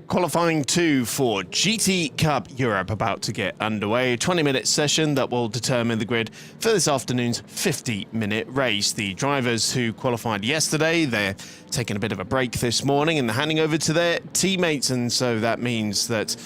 Qualifying 2 for GT Cup Europe about to get underway. A 20-minute session that will determine the grid for this afternoon's 50-minute race. The drivers who qualified yesterday, they're taking a bit of a break this morning and they're handing over to their teammates, and so that means that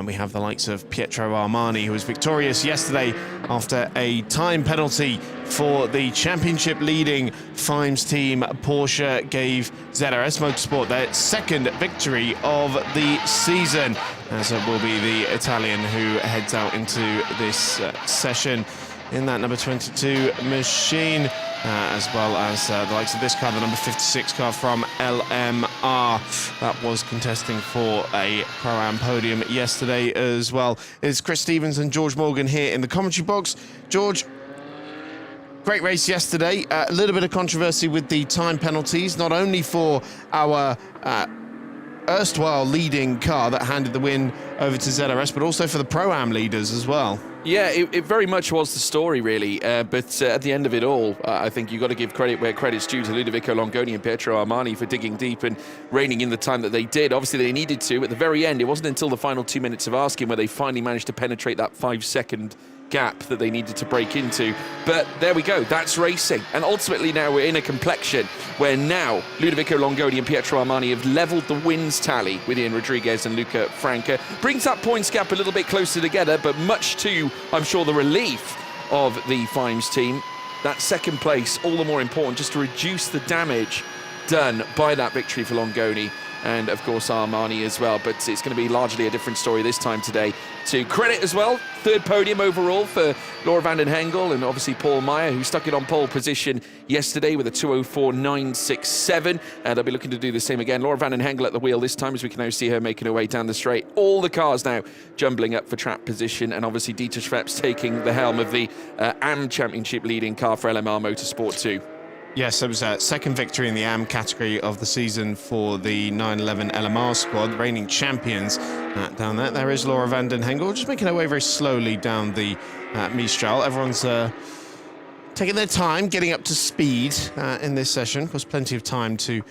we have the likes of Pietro Armani, who was victorious yesterday after a time penalty for the championship leading Fimes team. Porsche gave ZRS Motorsport their second victory of the season, as it will be the Italian who heads out into this session in that number 22 machine, as well as the likes of this car, the number 56 car from LMR, that was contesting for a Pro-Am podium yesterday as well. It's Chris Stevens and George Morgan here in the commentary box. George, great race yesterday. A little bit of controversy with the time penalties, not only for our erstwhile leading car that handed the win over to ZRS, but also for the Pro-Am leaders as well. Yeah, it very much was the story, really. But at the end of it all, I think you've got to give credit where credit's due to Ludovico Longoni and Pietro Armani for digging deep and reining in the time that they did. Obviously, they needed to. At the very end, it wasn't until the final 2 minutes of asking where they finally managed to penetrate that 5-second gap that they needed to break into. But there we go, that's racing. And ultimately now we're in a complexion where now Ludovico Longoni and Pietro Armani have levelled the wins tally with Ian Rodriguez and Luca Franca. Brings that points gap a little bit closer together, but much to, I'm sure, the relief of the Fimes team. That second place, all the more important, just to reduce the damage done by that victory for Longoni and of course Armani as well, but it's going to be largely a different story this time today. To credit as well, third podium overall for Laura van den Hengel and obviously Paul Meyer, who stuck it on pole position yesterday with a 2:04.967, and they'll be looking to do the same again. Laura van den Hengel at the wheel this time, as we can now see her making her way down the straight. All the cars now jumbling up for track position, and obviously Dieter Schweppes taking the helm of the AM Championship leading car for LMR Motorsport 2. Yes, it was a second victory in the AM category of the season for the 911 LMR squad, reigning champions down there. There is Laura van den Hengel, just making her way very slowly down the Mistral. Everyone's taking their time, getting up to speed in this session. Of course, plenty of time to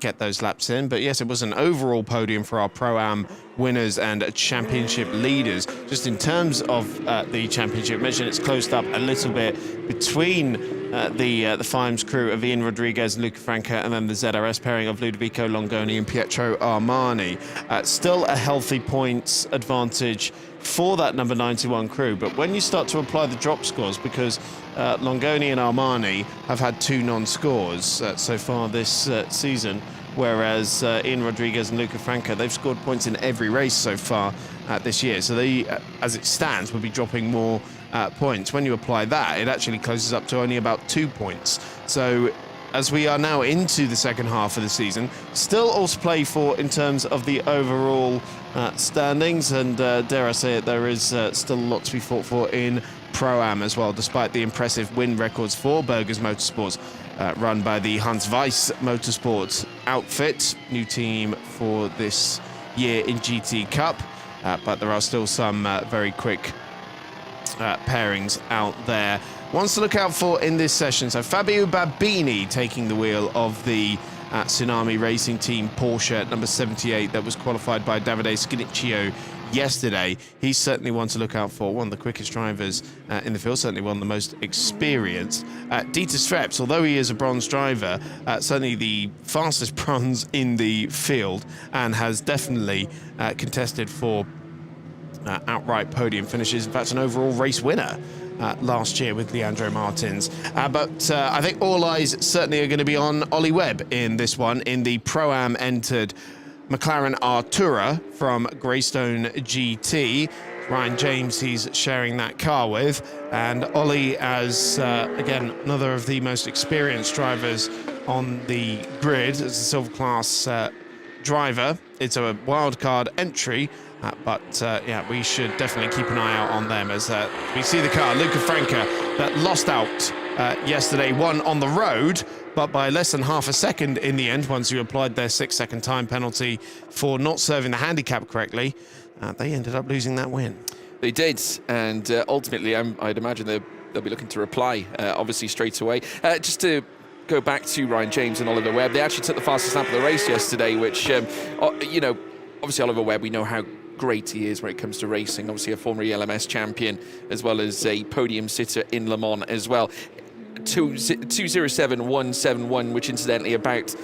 get those laps in. But yes, it was an overall podium for our Pro-Am winners and championship leaders. Just in terms of the championship, mention it's closed up a little bit between the Fimes crew of Ian Rodriguez and Luca Franca, and then the ZRS pairing of Ludovico Longoni and Pietro Armani. Still a healthy points advantage for that number 91 crew, but when you start to apply the drop scores, because Longoni and Armani have had 2 non-scores so far this season, whereas Ian Rodriguez and Luca Franca, they've scored points in every race so far this year, so they, as it stands, would be dropping more points. When you apply that, it actually closes up to only about 2 points. So as we are now into the second half of the season, still also play for in terms of the overall standings, and dare I say it, there is still a lot to be fought for in Pro-Am as well, despite the impressive win records for Burgers Motorsports, run by the Hans Weiss Motorsports outfit, new team for this year in GT Cup, but there are still some very quick pairings out there. Ones to look out for in this session. So Fabio Babini taking the wheel of the Tsunami Racing Team Porsche number 78 that was qualified by Davide Scanicchio yesterday. He's certainly one to look out for, one of the quickest drivers in the field, certainly one of the most experienced. Dieter Schweppes, although he is a bronze driver, certainly the fastest bronze in the field, and has definitely contested for outright podium finishes, in fact an overall race winner last year with Leandro Martins. But I think all eyes certainly are going to be on Ollie Webb in this one. In the Pro-Am entered McLaren Artura from Greystone GT. Ryan James he's sharing that car with, and Ollie as again another of the most experienced drivers on the grid as a silver class driver. It's a wildcard entry, but yeah, we should definitely keep an eye out on them as we see the car, Luca Franca, that lost out yesterday, won on the road, but by less than half a second in the end, once you applied their 6-second time penalty for not serving the handicap correctly. They ended up losing that win. They did, and ultimately I'd imagine they'll be looking to reply, obviously, straight away. Just to go back to Ryan James and Oliver Webb, they actually took the fastest lap of the race yesterday, which, you know, obviously Oliver Webb, we know how great he is when it comes to racing. Obviously a former ELMS champion, as well as a podium sitter in Le Mans as well. 2:07.171, which incidentally about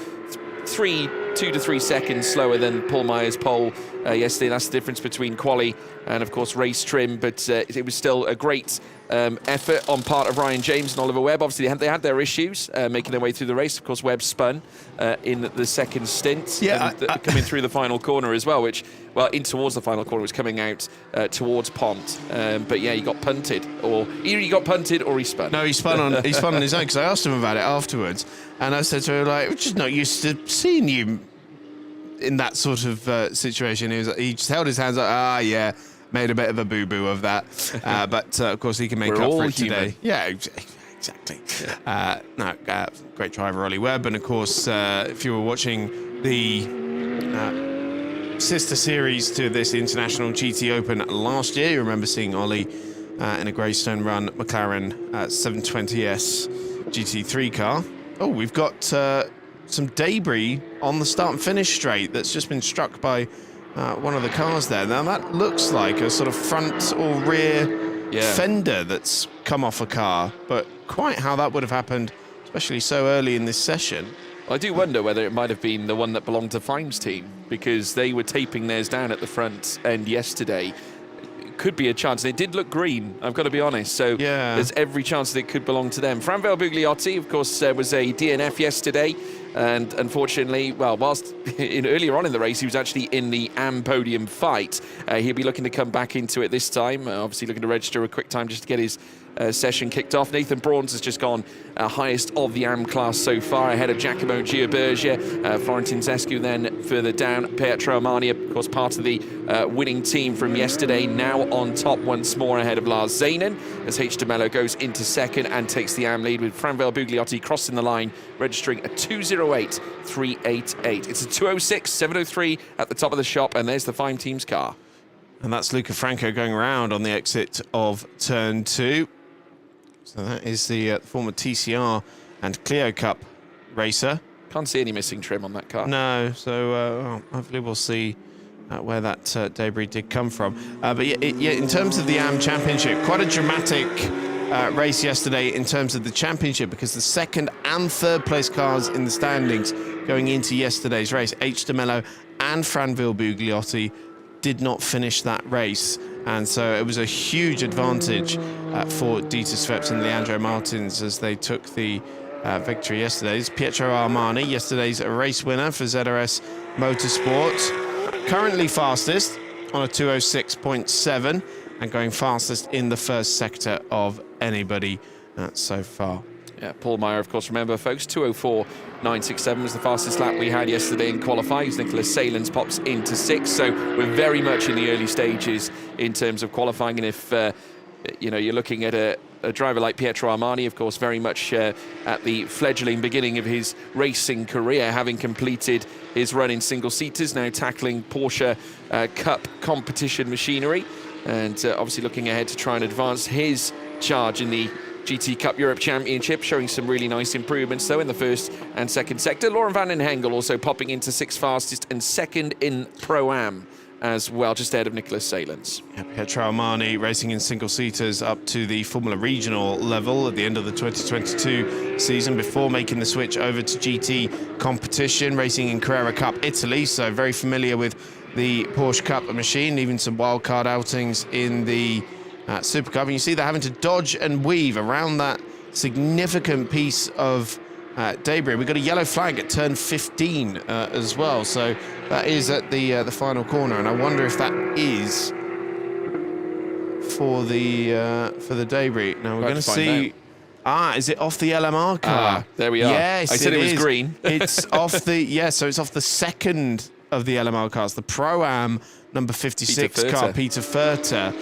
2 to 3 seconds slower than Paul Meyer's pole yesterday. That's the difference between Qualy and, of course, race trim. But it was still a great effort on part of Ryan James and Oliver Webb. Obviously, they had their issues making their way through the race. Of course, Webb spun in the second stint, coming through the final corner as well, which, well, in towards the final corner, was coming out towards Pont. But yeah, he got punted, or either he got punted or he spun. No, he spun on his own, because I asked him about it afterwards, and I said to him, like, we're just not used to seeing you in that sort of situation. He just held his hands up. Yeah, made a bit of a boo-boo of that. But of course, he can make up for it today. Yeah, exactly. Great driver, Ollie Webb. And of course, if you were watching the sister series to this International GT Open last year, you remember seeing Ollie in a Greystone run McLaren 720S GT3 car. Oh, we've got some debris on the start and finish straight that's just been struck by one of the cars there. Now that looks like a sort of front or rear fender that's come off a car, but quite how that would have happened, especially so early in this session. I do wonder whether it might have been the one that belonged to Fine's team, because they were taping theirs down at the front end yesterday. It could be a chance. And it did look green, I've got to be honest. So there's every chance that it could belong to them. Franvel Bugliotti, of course, was a DNF yesterday. And unfortunately, well, whilst earlier on in the race, he was actually in the AM podium fight. He'll be looking to come back into it this time. Obviously looking to register a quick time just to get his session kicked off. Nathan Brauns has just gone highest of the AM class so far, ahead of Giacomo Giabergia. Florentin Zescu then further down. Pietro Armani, of course, part of the winning team from yesterday, now on top once more ahead of Lars Zanen, as H. de Mello goes into second and takes the AM lead, with Franvel Bugliotti crossing the line, registering a 2:08.388. It's a 2:06.703 at the top of the shop, and there's the Fine team's car. And that's Luca Franco going around on the exit of turn 2. So that is the former TCR and Clio Cup racer. Can't see any missing trim on that car. No, so hopefully we'll see where that debris did come from. But yeah, in terms of the AM Championship, quite a dramatic race yesterday in terms of the championship, because the second and third place cars in the standings going into yesterday's race, H. de Mello and Franvel Bugliotti, did not finish that race. And so it was a huge advantage for Dieter Sveps and Leandro Martins as they took the victory yesterday. It's Pietro Armani, yesterday's race winner for ZRS Motorsport. Currently fastest on a 2:06.7 and going fastest in the first sector of anybody so far. Yeah, Paul Meyer, of course, remember, folks, 2:04.967 was the fastest lap we had yesterday in qualifying. Nicholas Salins pops into 6th, so we're very much in the early stages in terms of qualifying. And if you're looking at a driver like Pietro Armani, of course, very much at the fledgling beginning of his racing career, having completed his run in single-seaters, now tackling Porsche Cup competition machinery, and obviously looking ahead to try and advance his charge in the GT Cup Europe Championship, showing some really nice improvements, though, in the first and second sector. Lauren van den Hengel also popping into 6th fastest and second in Pro-Am as well, just ahead of Nicholas Salins. Yeah, Pietro Armani racing in single-seaters up to the Formula Regional level at the end of the 2022 season before making the switch over to GT competition, racing in Carrera Cup Italy, so very familiar with the Porsche Cup machine, even some wildcard outings in the Super Cup. And you see they're having to dodge and weave around that significant piece of debris. We've got a yellow flag at turn 15 as well, so that is at the final corner, and I wonder if that is for the debris. Now we're going to see. Is it off the LMR car? There we are. Yes, I said it was green. It's off the so it's off the second of the LMR cars, the Pro-Am number 56 car, Peter Furter.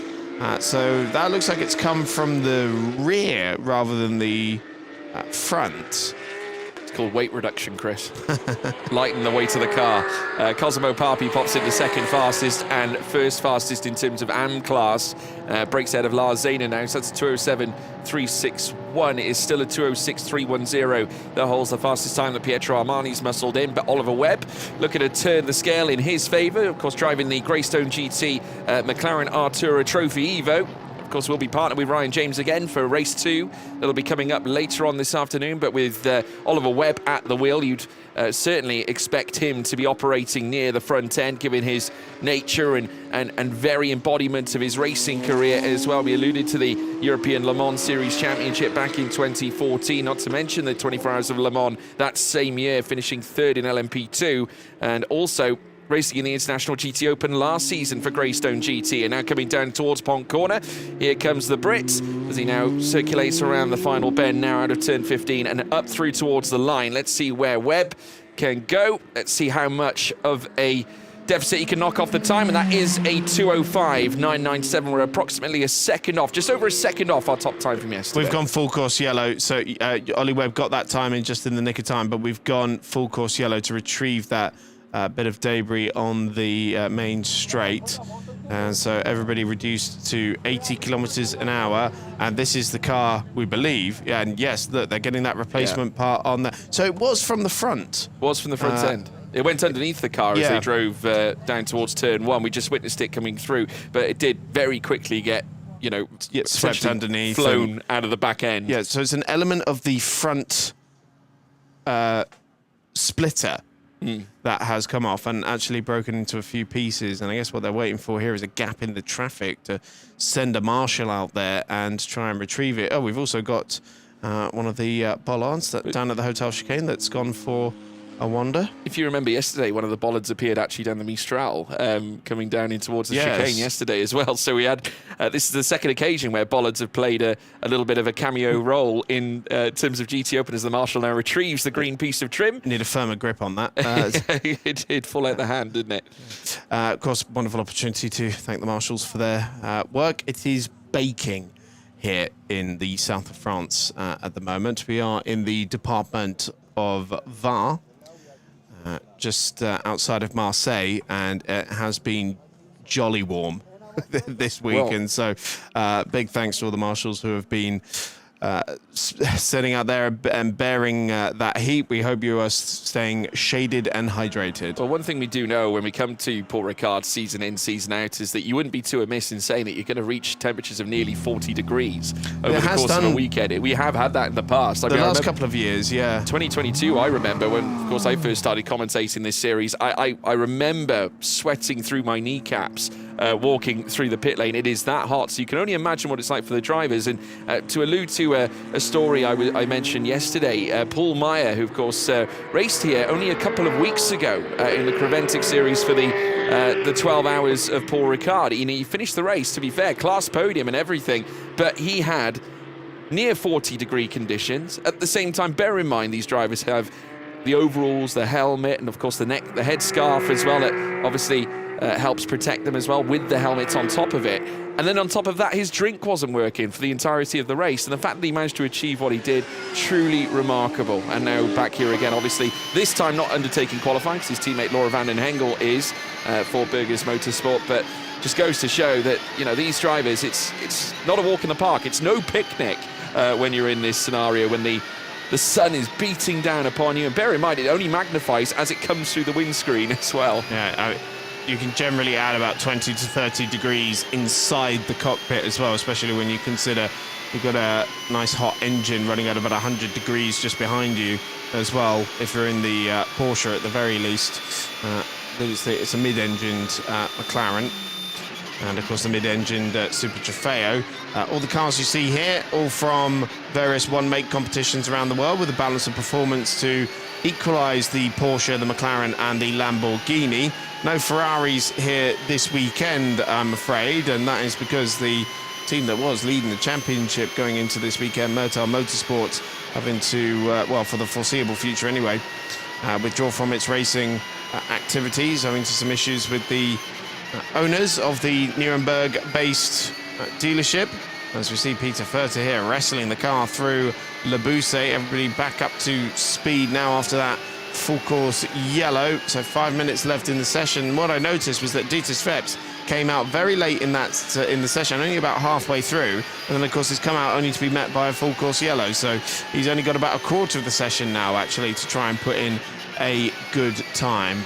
So that looks like it's come from the rear rather than the front. called weight reduction, Chris. Lighten the weight of the car. Cosimo Papi pops into second fastest and first fastest in terms of AM class. Breaks ahead of Lars Zayner now, so that's 207.361. It is still a 206.310 that holds the fastest time that Pietro Armani's muscled in. But Oliver Webb looking to turn the scale in his favour, of course driving the Greystone GT McLaren Artura Trophy Evo. Of course, we'll be partnered with Ryan James again for race 2. That'll be coming up later on this afternoon. But with Oliver Webb at the wheel, you'd certainly expect him to be operating near the front end, given his nature and very embodiment of his racing career as well. We alluded to the European Le Mans Series Championship back in 2014, not to mention the 24 Hours of Le Mans that same year, finishing third in LMP2, and also racing in the International GT Open last season for Greystone GT. And now coming down towards Pont Corner, here comes the Brit as he now circulates around the final bend now out of turn 15 and up through towards the line. Let's see where Webb can go. Let's see how much of a deficit he can knock off the time, and that is a 2:05.997. We're approximately a second off, just over a second off our top time from yesterday. We've gone full course yellow, so Ollie Webb got that time in just in the nick of time, but we've gone full course yellow to retrieve that bit of debris on the main straight. And so everybody reduced to 80 kilometers an hour, and this is the car, we believe. And yes, look, they're getting that replacement part on there. So it was from the front. Was from the front end. It went underneath the car as they drove down towards turn 1. We just witnessed it coming through, but it did very quickly get, you know, swept underneath, flown out of the back end. Yeah, so it's an element of the front splitter that has come off and actually broken into a few pieces. And I guess what they're waiting for here is a gap in the traffic to send a marshal out there and try and retrieve it. Oh, we've also got one of the bollards down at the Hotel Chicane that's gone for a wander. If you remember yesterday, one of the bollards appeared actually down the Mistral, coming down in towards the chicane yesterday as well. So we had, this is the second occasion where bollards have played a little bit of a cameo role in terms of GT Open as the marshal now retrieves the green piece of trim. Need a firmer grip on that. It did fall out the hand, didn't it? Of course, wonderful opportunity to thank the marshals for their work. It is baking here in the south of France at the moment. We are in the department of Var, just outside of Marseille, and it has been jolly warm this weekend. So big thanks to all the marshals who have been sitting out there and bearing that heat. We hope you are staying shaded and hydrated. Well, one thing we do know when we come to Paul Ricard season in, season out, is that you wouldn't be too amiss in saying that you're going to reach temperatures of nearly 40 degrees over the course of a weekend. We have had that in the past. The last couple of years, yeah. 2022, I remember when, of course, I first started commentating this series. I remember sweating through my kneecaps walking through the pit lane. It is that hot, so you can only imagine what it's like for the drivers. And to allude to a story I mentioned yesterday, Paul Meyer, who of course raced here only a couple of weeks ago in the Creventic series for the 12 Hours of Paul Ricard. He finished the race, to be fair, class podium and everything, but he had near 40-degree conditions. At the same time, bear in mind these drivers have the overalls, the helmet, and of course the headscarf as well, that obviously helps protect them as well, with the helmets on top of it. And then on top of that, his drink wasn't working for the entirety of the race. And the fact that he managed to achieve what he did, truly remarkable. And now back here again, obviously, this time not undertaking qualifying, because his teammate Laura van den Hengel is for Burgers Motorsport. But just goes to show that, you know, these drivers, it's not a walk in the park. It's no picnic when you're in this scenario, when the sun is beating down upon you. And bear in mind, it only magnifies as it comes through the windscreen as well. Yeah, you can generally add about 20 to 30 degrees inside the cockpit as well, especially when you consider you've got a nice hot engine running at about 100 degrees just behind you as well, if you're in the Porsche at the very least. It's a mid-engined McLaren, and of course the mid-engined Super Trofeo. All the cars you see here, all from various one-make competitions around the world, with a balance of performance to equalise the Porsche, the McLaren and the Lamborghini. No Ferraris here this weekend, I'm afraid, and that is because the team that was leading the championship going into this weekend, Mertel Motorsports, having to, well, for the foreseeable future anyway, withdraw from its racing activities owing to some issues with the owners of the Nuremberg-based dealership. As we see Peter Furter here wrestling the car through Labuse. Everybody back up to speed now after that full course yellow. So 5 minutes left in the session. What I noticed was that Dieter Schweppes came out very late in the session, only about halfway through, and then of course he's come out only to be met by a full course yellow. So he's only got about a quarter of the session now actually to try and put in a good time.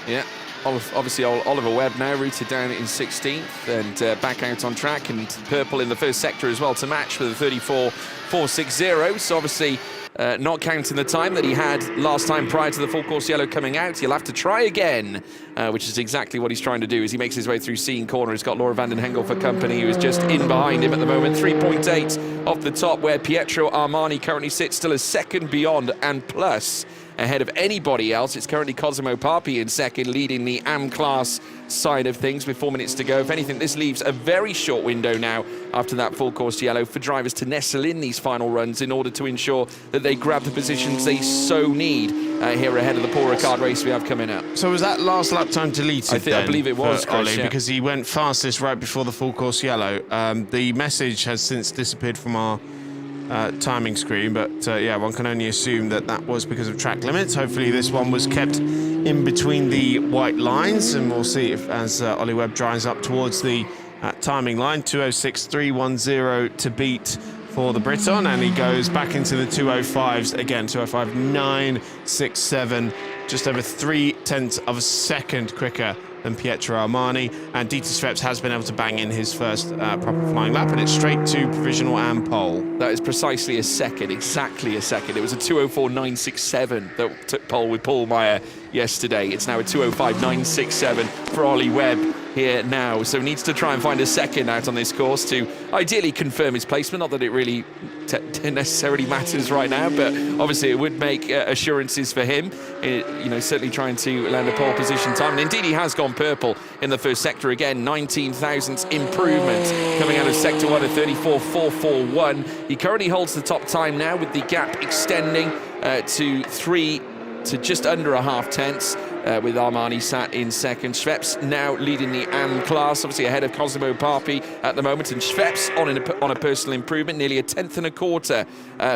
Yeah. Obviously, Oliver Webb now routed down in 16th and back out on track, and purple in the first sector as well to match with a 34.460. So obviously not counting the time that he had last time prior to the full course yellow coming out. He'll have to try again, which is exactly what he's trying to do as he makes his way through Scene Corner. He's got Laura van den Hengel for company, who is just in behind him at the moment. 3.8 off the top, where Pietro Armani currently sits still a second beyond and plus ahead of anybody else. It's currently Cosimo Papi in second, leading the AM class side of things with 4 minutes to go. If anything, this leaves a very short window now after that full course yellow for drivers to nestle in these final runs in order to ensure that they grab the positions they so need here ahead of the Paul Ricard race we have coming up. So was that last lap time deleted I believe it was, Chris, Ollie, yeah. because he went fastest right before the full course yellow. The message has since disappeared from our timing screen, but yeah, one can only assume that that was because of track limits. Hopefully this one was kept in between the white lines, and we'll see if as Ollie Webb drives up towards the timing line. 206.310 to beat for the Briton, and he goes back into the 205s again. 205.967, just over 0.3 of a second quicker than Pietro Armani, and Dieter Schweppes has been able to bang in his first proper flying lap, and it's straight to provisional and pole. That is precisely a second, exactly a second. It was a 204.967 that took pole with Paul Meyer yesterday. It's now a 205.967 for Ollie Webb here now, so needs to try and find a second out on this course to ideally confirm his placement. Not that it really necessarily matters right now, but obviously it would make assurances for him, certainly trying to land a pole position time, and indeed he has gone purple in the first sector again. 19 thousandths improvement coming out of sector 1 at 34.441. He currently holds the top time now, with the gap extending to just under a half tenths, with Armani sat in second. Schweppes now leading the AM class, obviously ahead of Cosimo Papi at the moment, and Schweppes on a personal improvement, nearly a tenth and a quarter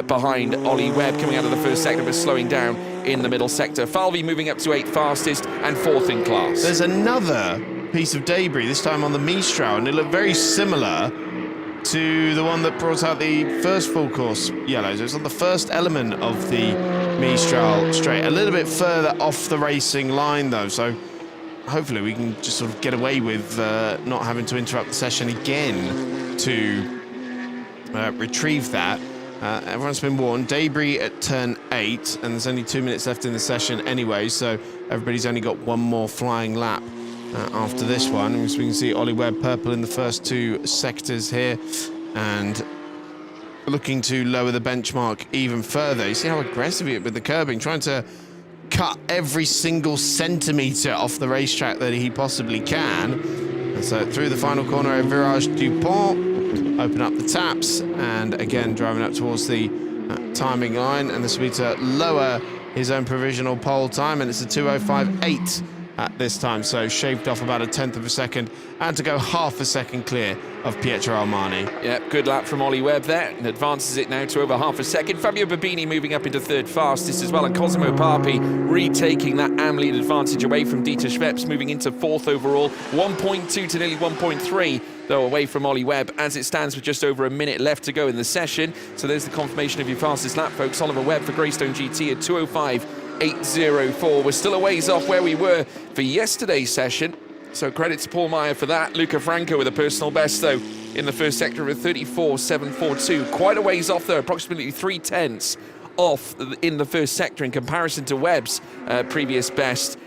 behind Ollie Webb coming out of the first sector, but slowing down in the middle sector. Falvey moving up to 8th fastest and 4th in class. There's another piece of debris, this time on the Mistral, and it looked very similar to the one that brought out the first full course yellows. It was on the first element of the Mistral straight, a little bit further off the racing line though, so hopefully we can just sort of get away with not having to interrupt the session again to retrieve that. Everyone's been warned. Debris at turn 8, and there's only 2 minutes left in the session anyway, so everybody's only got one more flying lap after this one. As we can see, Ollie Webb purple in the first 2 sectors here, and looking to lower the benchmark even further. You see how aggressive he is with the curbing, trying to cut every single centimetre off the racetrack that he possibly can. And so through the final corner of Virage Dupont, open up the taps, and again driving up towards the timing line, and this will be to lower his own provisional pole time, and it's a 205.8 at this time, so shaved off about a tenth of a second, and to go half a second clear of Pietro Armani. Yeah, good lap from Ollie Webb there, and advances it now to over half a second. Fabio Babini moving up into 3rd fastest as well, and Cosimo Papi retaking that AM lead advantage away from Dieter Schweppes, moving into 4th overall, 1.2 to nearly 1.3 though away from Ollie Webb as it stands with just over a minute left to go in the session. So there's the confirmation of your fastest lap, folks. Oliver Webb for Greystone GT at 205.804. We're still a ways off where we were for yesterday's session, so credit to Paul Meyer for that. Luca Franco with a personal best, though, in the first sector of 34.742. Quite a ways off, though, approximately 0.3 off in the first sector in comparison to Webb's previous best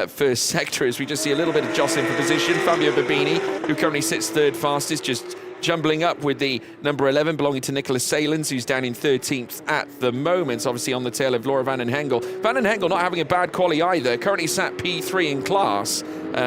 first sector, as we just see a little bit of jostling for position. Fabio Babini, who currently sits 3rd fastest, just jumbling up with the number 11 belonging to Nicholas Salins, who's down in 13th at the moment, obviously on the tail of Laura van den Hengel. Van den Hengel not having a bad quali either, currently sat P3 in class,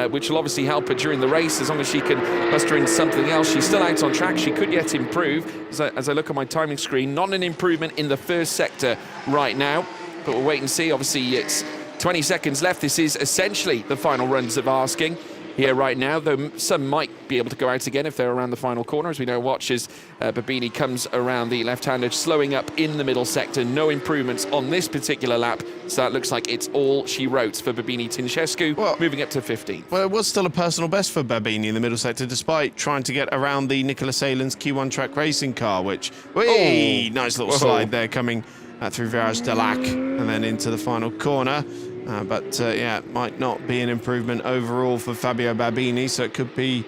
which will obviously help her during the race as long as she can muster in something else. She's still out on track, she could yet improve. As I look at my timing screen, not an improvement in the first sector right now, but we'll wait and see. Obviously it's 20 seconds left. This is essentially the final runs of asking. here right now, though some might be able to go out again if they're around the final corner. As we know, watch as Babini comes around the left-hander, slowing up in the middle sector. No improvements on this particular lap, so that looks like it's all she wrote for Babini Tinchescu, moving up to 15. Well, it was still a personal best for Babini in the middle sector, despite trying to get around the Nicola Salen's Q1 track racing car, which, nice little slide there coming through Virage de Lac and then into the final corner. But it might not be an improvement overall for Fabio Babini, so it could be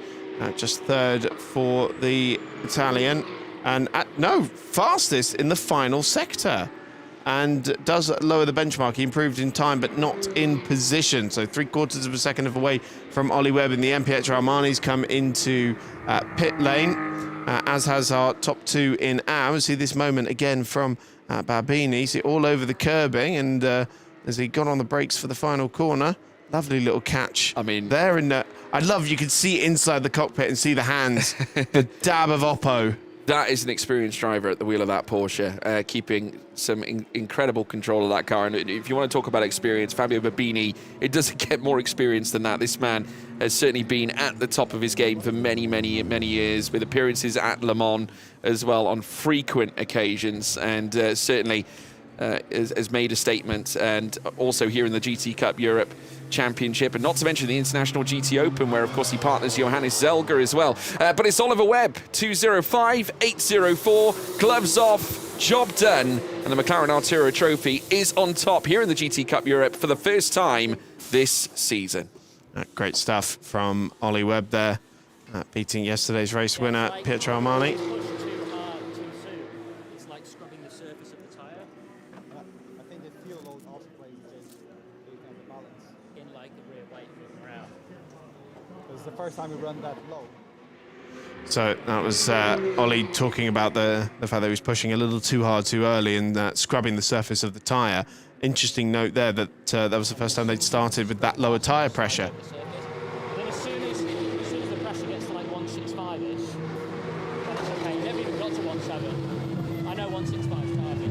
just third for the Italian. And fastest in the final sector. And does lower the benchmark. He improved in time, but not in position. So 3/4 of a second away from Ollie Webb in the end. Pietro Armani's come into pit lane, as has our top two in AM. See this moment again from Babini. See all over the curbing, and as he got on the brakes for the final corner. Lovely little catch. I mean, there in the... you could see inside the cockpit and see the hands. The dab of Oppo. That is an experienced driver at the wheel of that Porsche, keeping some incredible control of that car. And if you want to talk about experience, Fabio Babini, it doesn't get more experience than that. This man has certainly been at the top of his game for many, many, many years, with appearances at Le Mans as well on frequent occasions, and certainly has made a statement, and also here in the GT Cup Europe Championship, and not to mention the International GT Open, where of course he partners Johannes Zelger as well. But it's Oliver Webb, 2:05.804, gloves off, job done, and the McLaren Artura Trophy is on top here in the GT Cup Europe for the first time this season. Great stuff from Ollie Webb there, beating yesterday's race winner Pietro Armani. The first time we run that low. So that was Ollie talking about the fact that he was pushing a little too hard too early and scrubbing the surface of the tyre. Interesting note there that that was the first time they'd started with that lower tyre pressure. Then as soon as the pressure gets to like 165-ish, then it's okay. We've never even got to 1.7. I know 165 is target.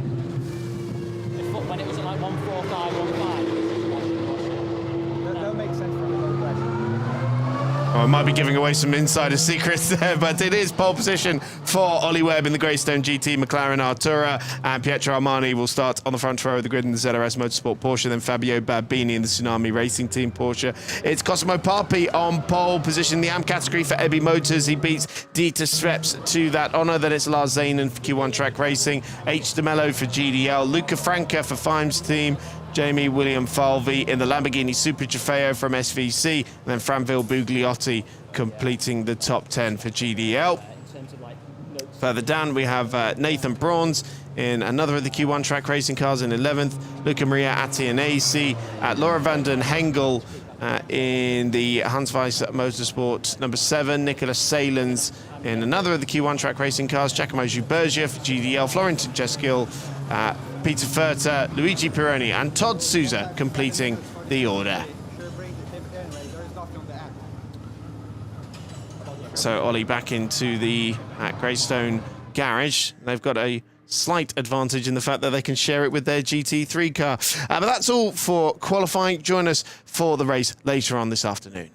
When it was at like 145, 1.5, that'll make sense for the low pressure. I might be giving away some insider secrets there, but it is pole position for Ollie Webb in the Greystone GT McLaren Artura, and Pietro Armani will start on the front row of the grid in the ZRS Motorsport Porsche, then Fabio Babini in the Tsunami Racing Team Porsche. It's Cosimo Papi on pole position in the AM category for Ebby Motors. He beats Dieter Streps to that honour. Then it's Lars Zanen for Q1 Track Racing, H. De Mello for GDL, Luca Franca for Fimes Team, Jamie William Falvey in the Lamborghini Super Trofeo from SVC, and then Franville Bugliotti completing the top 10 for GDL. Further down, we have Nathan Brawns in another of the Q1 track racing cars in 11th, Luca Maria Attianesi, Laura van den Hengel in the Hans Weiss Motorsport number 7, Nicolas Salens in another of the Q1 track racing cars, Giacomo Giubergia for GDL, Florentin Jeskill, Peter Furter, Luigi Pironi and Todd Souza completing the order. So Ollie back into the Greystone garage. They've got a slight advantage in the fact that they can share it with their GT3 car. But that's all for qualifying. Join us for the race later on this afternoon.